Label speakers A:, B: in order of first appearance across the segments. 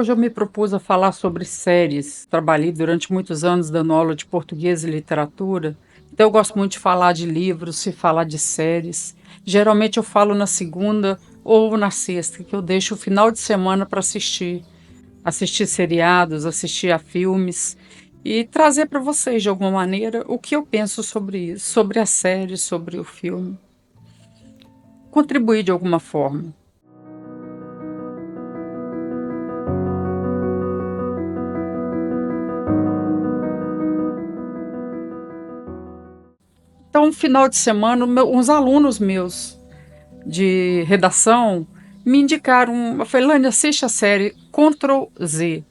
A: Hoje eu me propus a falar sobre séries. Trabalhei durante muitos anos dando aula de português e literatura, então eu gosto muito de falar de livros e falar de séries. Geralmente eu falo na segunda ou na sexta, que eu deixo o final de semana para assistir seriados, assistir a filmes e trazer para vocês de alguma maneira o que eu penso sobre isso, sobre a série, sobre o filme. Contribuir de alguma forma. Então, no final de semana, uns alunos meus de redação me indicaram, eu falei, Lani, assiste a série Ctrl Z.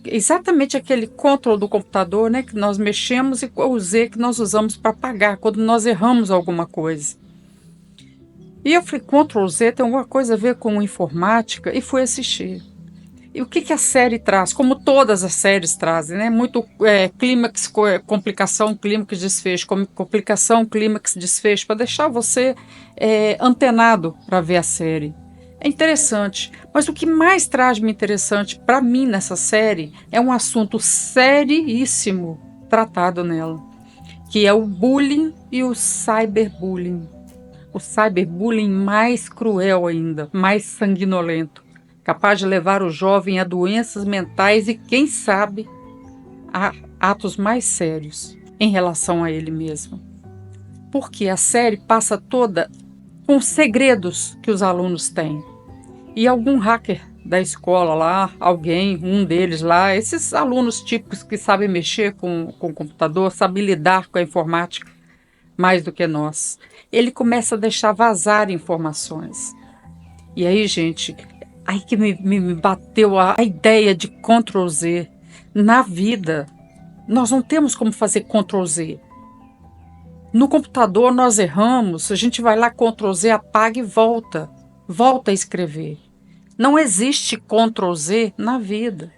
A: Exatamente aquele Ctrl do computador, né, que nós mexemos, e o Z que nós usamos para apagar quando nós erramos alguma coisa. E eu falei, Ctrl Z tem alguma coisa a ver com informática, e fui assistir. E o que a série traz? Como todas as séries trazem, né? Muito clímax, complicação, clímax, desfecho, complicação, clímax, desfecho, para deixar você antenado para ver a série. É interessante, mas o que mais traz-me interessante para mim nessa série é um assunto seríssimo tratado nela, que é o bullying e o cyberbullying. O cyberbullying mais cruel ainda, mais sanguinolento, capaz de levar o jovem a doenças mentais e, quem sabe, a atos mais sérios em relação a ele mesmo. Porque a série passa toda com segredos que os alunos têm. E algum hacker da escola lá, alguém, um deles lá, esses alunos típicos que sabem mexer com o computador, sabem lidar com a informática mais do que nós, ele começa a deixar vazar informações. E aí, gente, aí que me bateu a ideia de Ctrl Z. Na vida, nós não temos como fazer Ctrl Z. No computador nós erramos, a gente vai lá, Ctrl Z, apaga e volta. Volta a escrever. Não existe Ctrl Z na vida.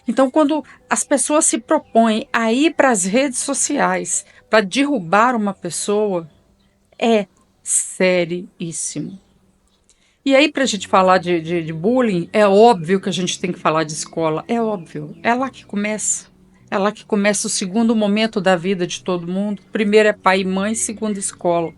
A: Então, quando as pessoas se propõem a ir para as redes sociais para derrubar uma pessoa, é seríssimo. E aí, para a gente falar de bullying, é óbvio que a gente tem que falar de escola. É óbvio. É lá que começa. É lá que começa o segundo momento da vida de todo mundo. Primeiro é pai e mãe, segundo escola.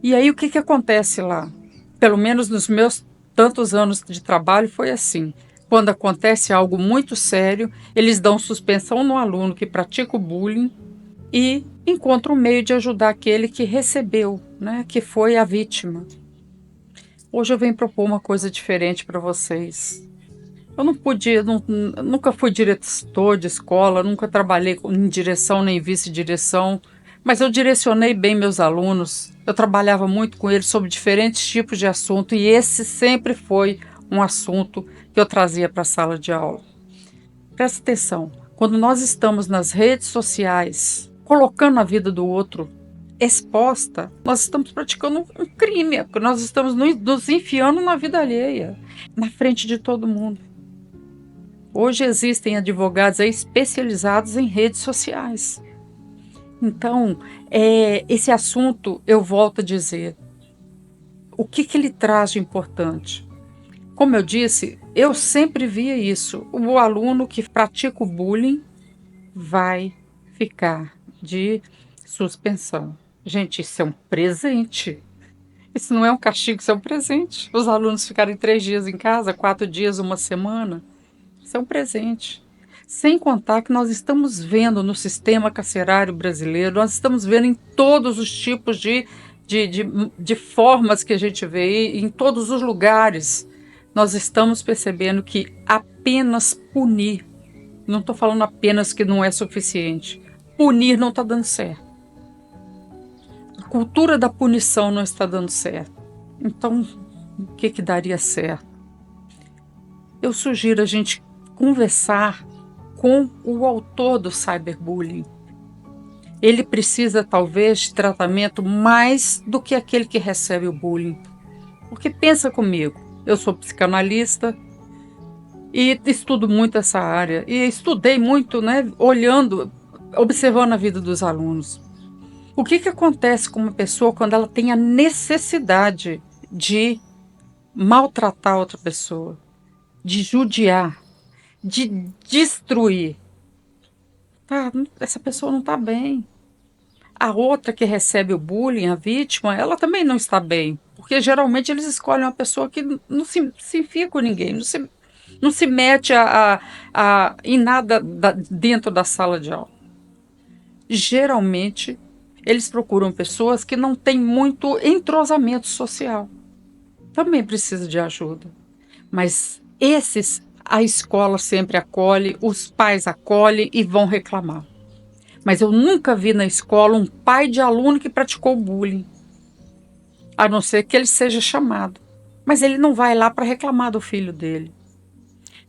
A: E aí, o que acontece lá? Pelo menos nos meus tantos anos de trabalho foi assim. Quando acontece algo muito sério, eles dão suspensão no aluno que pratica o bullying e encontram um meio de ajudar aquele que recebeu, né, que foi a vítima. Hoje eu venho propor uma coisa diferente para vocês. Eu não podia, nunca fui diretor de escola, nunca trabalhei em direção nem vice-direção, mas eu direcionei bem meus alunos. Eu trabalhava muito com eles sobre diferentes tipos de assunto e esse sempre foi um assunto que eu trazia para a sala de aula. Presta atenção, quando nós estamos nas redes sociais, colocando a vida do outro exposta, nós estamos praticando um crime, porque nós estamos nos enfiando na vida alheia, na frente de todo mundo. Hoje existem advogados aí especializados em redes sociais. Então, esse assunto, eu volto a dizer, o que ele traz de importante? Como eu disse, eu sempre via isso. O aluno que pratica o bullying vai ficar de suspensão. Gente, isso é um presente. Isso não é um castigo, isso é um presente. Os alunos ficarem 3 dias em casa, 4 dias, uma semana. Isso é um presente. Sem contar que nós estamos vendo no sistema carcerário brasileiro, nós estamos vendo em todos os tipos de formas que a gente vê, em todos os lugares, nós estamos percebendo que apenas punir, não estou falando apenas que não é suficiente, punir não está dando certo. A cultura da punição não está dando certo. Então, o que daria certo? Eu sugiro a gente conversar com o autor do cyberbullying. Ele precisa, talvez, de tratamento mais do que aquele que recebe o bullying. Porque pensa comigo, eu sou psicanalista e estudo muito essa área. E estudei muito, né, olhando, observando a vida dos alunos. O que acontece com uma pessoa quando ela tem a necessidade de maltratar outra pessoa? de judiar, de destruir. Tá, essa pessoa não está bem. A outra que recebe o bullying, a vítima, ela também não está bem. Porque geralmente eles escolhem uma pessoa que não se enfia com ninguém, não se mete em nada dentro da sala de aula. Geralmente eles procuram pessoas que não têm muito entrosamento social. Também precisa de ajuda. Mas esses a escola sempre acolhe, os pais acolhem e vão reclamar. Mas eu nunca vi na escola um pai de aluno que praticou bullying, a não ser que ele seja chamado. Mas ele não vai lá para reclamar do filho dele.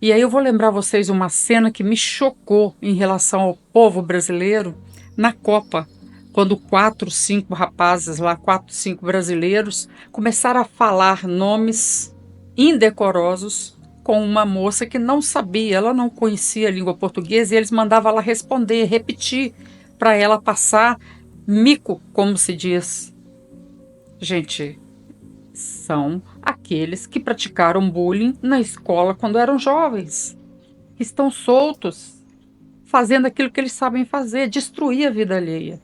A: E aí eu vou lembrar vocês uma cena que me chocou em relação ao povo brasileiro na Copa, quando 4, 5 rapazes lá, 4, 5 brasileiros, começaram a falar nomes indecorosos com uma moça que não sabia, ela não conhecia a língua portuguesa e eles mandavam ela responder, repetir, para ela passar mico, como se diz. Gente, são aqueles que praticaram bullying na escola quando eram jovens. Estão soltos, fazendo aquilo que eles sabem fazer, destruir a vida alheia.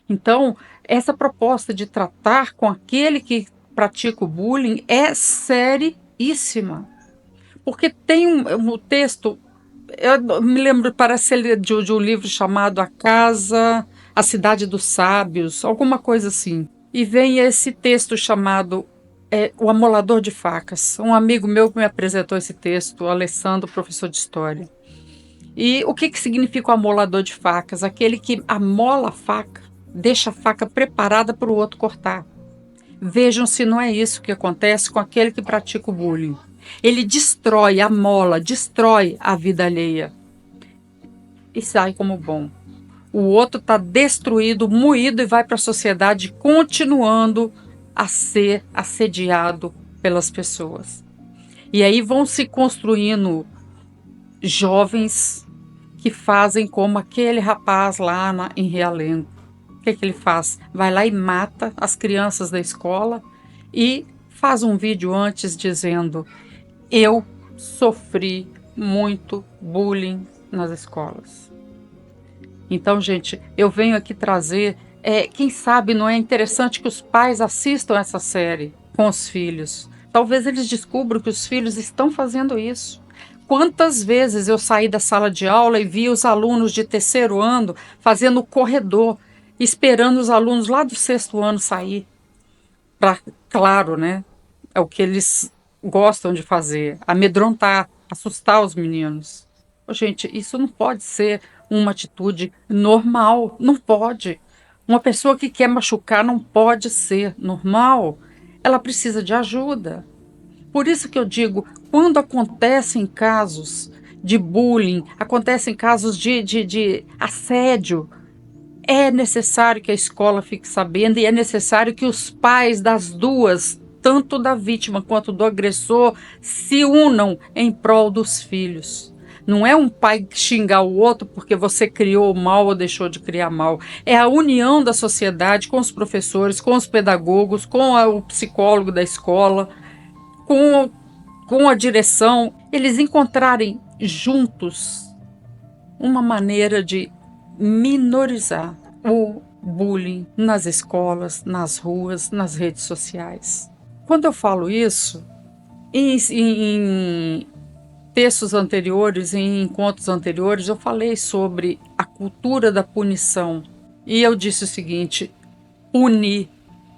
A: Então, essa proposta de tratar com aquele que pratica o bullying é seríssima. Porque tem um texto, eu me lembro, parece de um livro chamado A Cidade dos Sábios, alguma coisa assim. E vem esse texto chamado O Amolador de Facas. Um amigo meu que me apresentou esse texto, o Alessandro, professor de História. E o que significa o amolador de facas? Aquele que amola a faca, deixa a faca preparada para o outro cortar. Vejam se não é isso que acontece com aquele que pratica o bullying. Ele destrói, amola, destrói a vida alheia e sai como bom. O outro está destruído, moído e vai para a sociedade continuando a ser assediado pelas pessoas. E aí vão se construindo jovens que fazem como aquele rapaz lá em Realengo. O que ele faz? Vai lá e mata as crianças da escola e faz um vídeo antes dizendo: eu sofri muito bullying nas escolas. Então, gente, eu venho aqui trazer, quem sabe não é interessante que os pais assistam essa série com os filhos. Talvez eles descubram que os filhos estão fazendo isso. Quantas vezes eu saí da sala de aula e vi os alunos de terceiro ano fazendo o corredor, esperando os alunos lá do sexto ano sair. Claro, né? É o que eles gostam de fazer, amedrontar, assustar os meninos. Gente, isso não pode ser uma atitude normal, não pode. Uma pessoa que quer machucar não pode ser normal. Ela precisa de ajuda. Por isso que eu digo, quando acontecem casos de bullying, acontecem casos de assédio, é necessário que a escola fique sabendo e é necessário que os pais das duas, tanto da vítima quanto do agressor, se unam em prol dos filhos. Não é um pai xingar o outro porque você criou mal ou deixou de criar mal. É a união da sociedade com os professores, com os pedagogos, com o psicólogo da escola, com a direção, eles encontrarem juntos uma maneira de minorizar o bullying nas escolas, nas ruas, nas redes sociais. Quando eu falo isso, em textos anteriores, em encontros anteriores, eu falei sobre a cultura da punição. E eu disse o seguinte: punir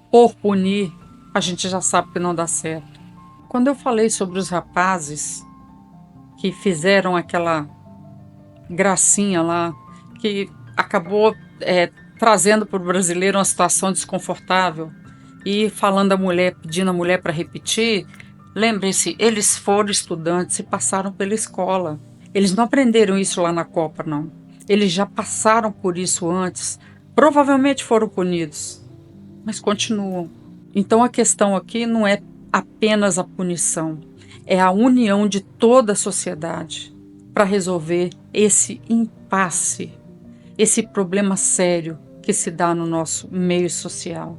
A: por punir, a gente já sabe que não dá certo. Quando eu falei sobre os rapazes que fizeram aquela gracinha lá, que acabou trazendo para o brasileiro uma situação desconfortável e falando a mulher, pedindo a mulher para repetir, lembrem-se, eles foram estudantes e passaram pela escola. Eles não aprenderam isso lá na Copa, não. Eles já passaram por isso antes. Provavelmente foram punidos, mas continuam. Então a questão aqui não é apenas a punição, é a união de toda a sociedade para resolver esse impasse, esse problema sério que se dá no nosso meio social.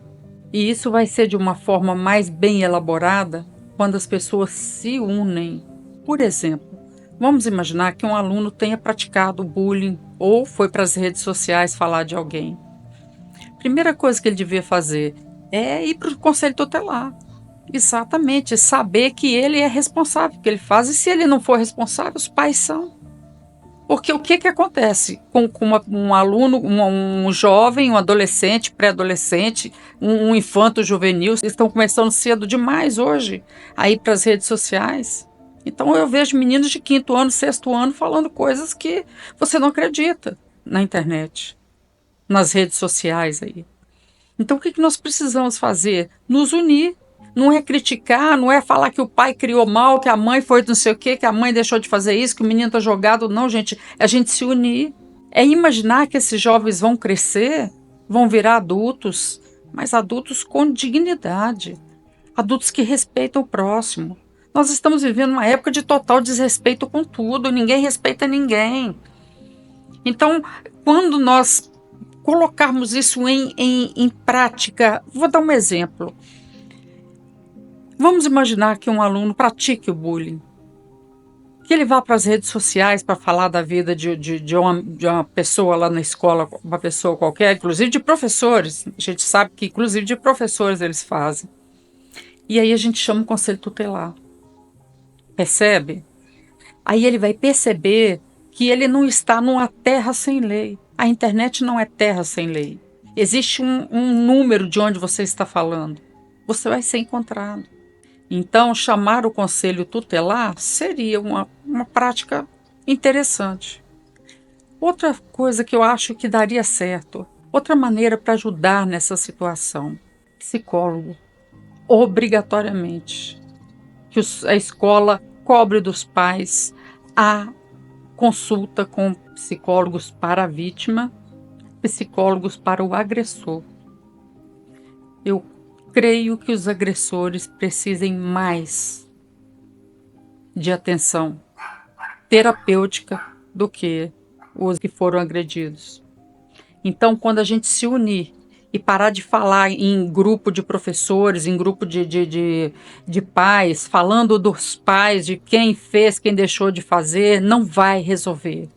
A: E isso vai ser de uma forma mais bem elaborada quando as pessoas se unem Por exemplo, vamos imaginar que um aluno tenha praticado bullying ou foi para as redes sociais falar de alguém. Primeira coisa que ele devia fazer é ir para o conselho tutelar. Exatamente, saber que ele é responsável pelo que ele faz, e se ele não for responsável, os pais são. Porque o que acontece com um aluno, um jovem, um adolescente, pré-adolescente, um infanto juvenil, estão começando cedo demais hoje a ir para as redes sociais. Então eu vejo meninos de 5º ano, 6º ano falando coisas que você não acredita na internet, nas redes sociais aí. Então o que nós precisamos fazer? Nos unir. Não é criticar, não é falar que o pai criou mal, que a mãe foi não sei o quê, que a mãe deixou de fazer isso, que o menino está jogado. Não, gente, é a gente se unir. É imaginar que esses jovens vão crescer, vão virar adultos, mas adultos com dignidade, adultos que respeitam o próximo. Nós estamos vivendo uma época de total desrespeito com tudo, ninguém respeita ninguém. Então, quando nós colocarmos isso em prática, vou dar um exemplo. Vamos imaginar que um aluno pratique o bullying, que ele vá para as redes sociais para falar da vida de uma pessoa lá na escola, uma pessoa qualquer, inclusive de professores. A gente sabe que inclusive de professores eles fazem. E aí a gente chama o conselho tutelar. Percebe? Aí ele vai perceber que ele não está numa terra sem lei. A internet não é terra sem lei. Existe um número de onde você está falando. Você vai ser encontrado. Então, chamar o conselho tutelar seria uma prática interessante. Outra coisa que eu acho que daria certo, outra maneira para ajudar nessa situação, psicólogo, obrigatoriamente. Que a escola cobre dos pais a consulta com psicólogos para a vítima, psicólogos para o agressor. Eu creio que os agressores precisem mais de atenção terapêutica do que os que foram agredidos. Então, quando a gente se unir e parar de falar em grupo de professores, em grupo de pais, falando dos pais, de quem fez, quem deixou de fazer, não vai resolver.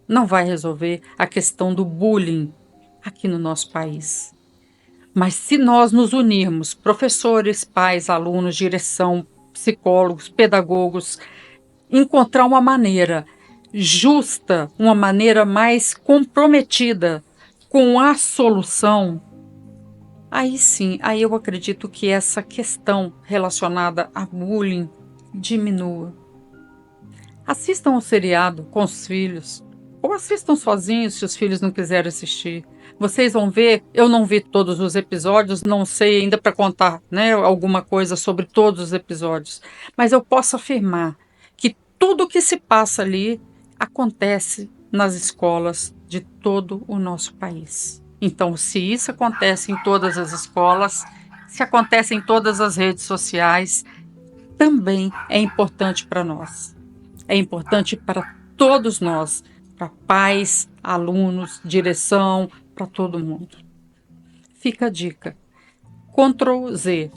A: Não vai resolver a questão do bullying aqui no nosso país. Mas se nós nos unirmos, professores, pais, alunos, direção, psicólogos, pedagogos, encontrar uma maneira justa, uma maneira mais comprometida com a solução, aí sim, aí eu acredito que essa questão relacionada a bullying diminua. Assistam ao seriado com os filhos, ou assistam sozinhos se os filhos não quiserem assistir. Vocês vão ver, eu não vi todos os episódios, não sei ainda para contar, né, alguma coisa sobre todos os episódios, mas eu posso afirmar que tudo que se passa ali acontece nas escolas de todo o nosso país. Então, se isso acontece em todas as escolas, se acontece em todas as redes sociais, também é importante para nós. É importante para todos nós, para pais, alunos, direção, para todo mundo. Fica a dica. Ctrl Z.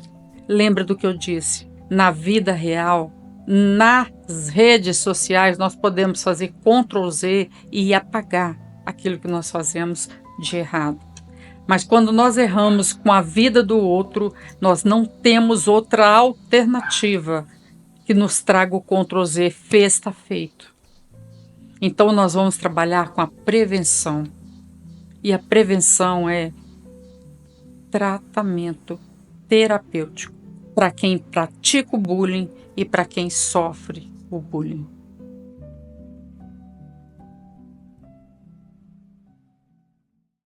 A: Lembra do que eu disse? Na vida real, nas redes sociais, nós podemos fazer Ctrl Z e apagar aquilo que nós fazemos de errado. Mas quando nós erramos com a vida do outro, nós não temos outra alternativa que nos traga o Ctrl Z, fez, está feito. Então nós vamos trabalhar com a prevenção. E a prevenção é tratamento terapêutico para quem pratica o bullying e para quem sofre o bullying.